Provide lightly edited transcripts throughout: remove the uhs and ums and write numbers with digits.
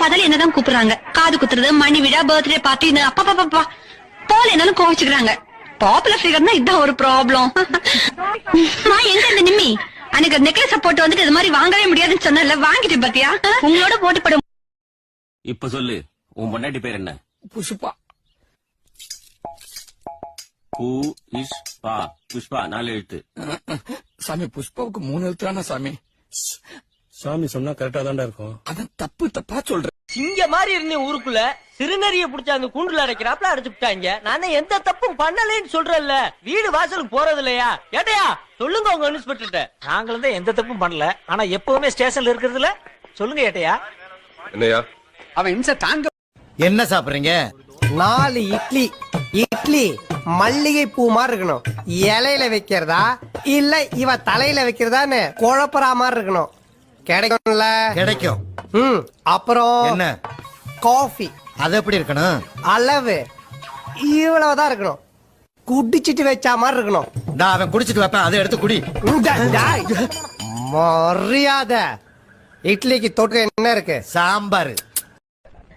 பார்த்தாலும் என்னதான் கூப்பிடுறாங்க. காது குத்துறது, மணி விழா, பர்த்டே பார்ட்டி, அப்பா போல என்னாலும் கோவிச்சுக்கிறாங்க. பாப்புலர் ஃபிகர்னா இதான் ஒரு ப்ராப்ளம். எங்க இந்த நிம்மி அன்னைக்கு நெக்லஸ் போட்டு வந்துட்டு இது மாதிரி வாங்கவே முடியாதுன்னு சொன்னல, வாங்கிட்டு பாத்தியா? உங்களோட போட்டி போட. இப்ப சொல்லு, உன் பொண்டாட்டி பேர் என்ன? புஷ்பா. புஷ்பா. புஷ்பா 4 எழுத்து. சாமி புஷ்பாவுக்கு 3 எழுத்து தானே சாமி? சாமி சொன்னா கரெக்டா தான்டா இருக்கும். அதான் தப்பா சொல்றேன். சிங்க மாதிரி இருந்தேன் ஊருக்குள்ள, சிறுநறிய புடிச்ச அந்த கூண்டுல அடைக்கிறாப்ல அடைச்சு விட்டாங்க. நான் எந்த தப்பும் பண்ணலன்னு சொல்றேன்ல. வீடு வாசலுக்கு போறது இல்லையா? ஏட்டையா சொல்லுங்க உங்க இன்ஸ்பெக்டர். நாங்களும் தான் எந்த தப்பும் பண்ணல. ஆனா எப்பவுமே ஸ்டேஷன்ல இருக்கிறதுல சொல்லுங்க ஏட்டையா. என்னையா அவன் இம்சை தாங்க. என்ன சாப்பிடுறீங்க? 4 இட்லி. இட்லி மல்லிகை பூ மாதிரி இருக்கணும். இலையில வைக்கிறதா இல்ல இவ தலையில வைக்கிறதான்னு குழப்பற மாதிரி இருக்கணும். கிடைக்கும்ல? கிடைக்கும். அப்புறம் என்ன? காஃபி. அது எப்படி இருக்கணும்? அளவு இவ்வளவுதான் இருக்கணும். குடிச்சிட்டு வச்சா மாதிரி இருக்கணும். அவன் குடிச்சிட்டு வைப்பேன், அதை எடுத்து குடி. மரியாதை. இட்லிக்கு தொட்டு என்ன இருக்கு? சாம்பார்.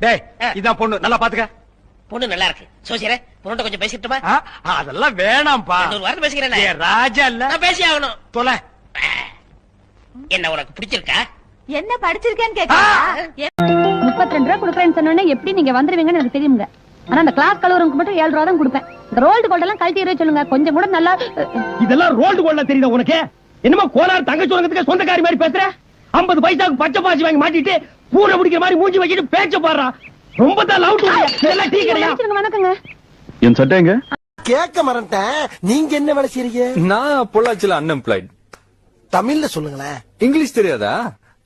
டேய் இதான் பொண்ணு, நல்லா பாத்துக்க. பொண்ணு நல்லா இருக்கு. சோசியரே பொண்ணு கொஞ்சம் பேசிட்டுமா? அதெல்லாம் வேணாம்பா. ஒரு வாரம் பேசிக்கிறேன். ராஜா இல்ல, நான் பேசி ஆகணும். தொலை. என்ன உனக்கு பிடிச்சிருக்கா? என்ன படிச்சிருக்கேன்னு கேட்க 32 ரூபா கொடுப்பேன்னு சொன்னோன்னே எப்படி நீங்க வந்துருவீங்கன்னு எனக்கு தெரியுங்க. ஆனா அந்த கிளாஸ் கலவரங்களுக்கு மட்டும் 7 ரூபா தான் கொடுப்பேன். இந்த ரோல்டு கோல்ட் எல்லாம் கழட்டி சொல்லுங்க, கொஞ்சம் கூட நல்லா. இதெல்லாம் ரோல்டு கோல்டா தெரியுதா உனக்கு? என்னமோ கோலார் தங்கச்சி உலகத்துக்கு சொந்தக்காரி மாதிரி பேசுற. 50 பைசாவுக்கு பச்சை பாசி வாங்கி மாட்டிட்டு பூனை பிடிக்கிற மாதிரி மூஞ்சி வச்சுட்டு பேச்ச பாடுறா. ரொம்ப தான் லவ் இதெல்லாம் டீ கிடையா? வணக்கங்க. என் சட்டைங்க கேட்க மறந்துட்டேன். நீங்க என்ன வேலை செய்றீங்க? நான் பொள்ளாச்சில அன்எம்ப்ளாய்ட். தமிழ்ல சொல்லுங்களேன். இங்கிலீஷ் தெரியாதா?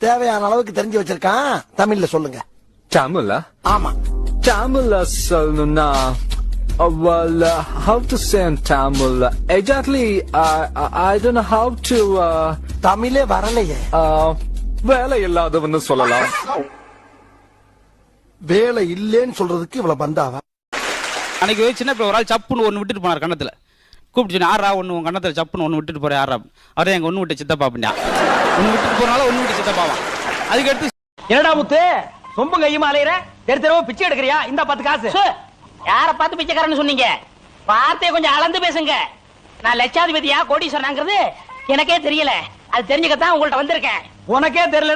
தேவையான அளவுக்கு தெரிஞ்சு வச்சிருக்கான். தமிழ்ல சொல்லுங்க. தமிழா? ஆமா. தமிழ்ல சொல்லணும்னா how to say in Tamil exactly? I don't know how to. தமிழே வரலையே. வேலை இல்லாதவன்னு சொல்லலாம். வேலை இல்லேன்னு சொல்றதுக்கு இவ்வளவு பந்தாவா? அன்னைக்கு சின்ன பிள்ளை ஒரு ஆள் சப்புன்னு ஒன்று விட்டுட்டு போனார் கண்ணத்துல. கூப்பிட்டு ஆறா ஒன்று உன் கண்ணத்துல சப்புன்னு ஒன்று விட்டுட்டு போறேன் ஆறா. அவரே எங்க ஒன்று விட்டு சித்தப்பா அப்படின்னா ஒன்று விட்டுட்டு போனால ஒன்று விட்டு சித்தப்பாவா. அதுக்கு அடுத்து என்னடா முத்து சொம்பு கையுமா அலையிற? தெரு பிச்சை எடுக்கிறியா? இந்த 10 காசு. யார பார்த்து பிச்சைக்காரன்னு சொன்னீங்க? வார்த்தையை கொஞ்சம் அளந்து பேசுங்க. நான் லட்சாதிபதியா கோடீஸ்வரனாங்கிறது எனக்கே தெரியல. அது தெரிஞ்சுக்கத்தான் உங்கள்ட்ட வந்திருக்கேன். உனக்கே தெரியல.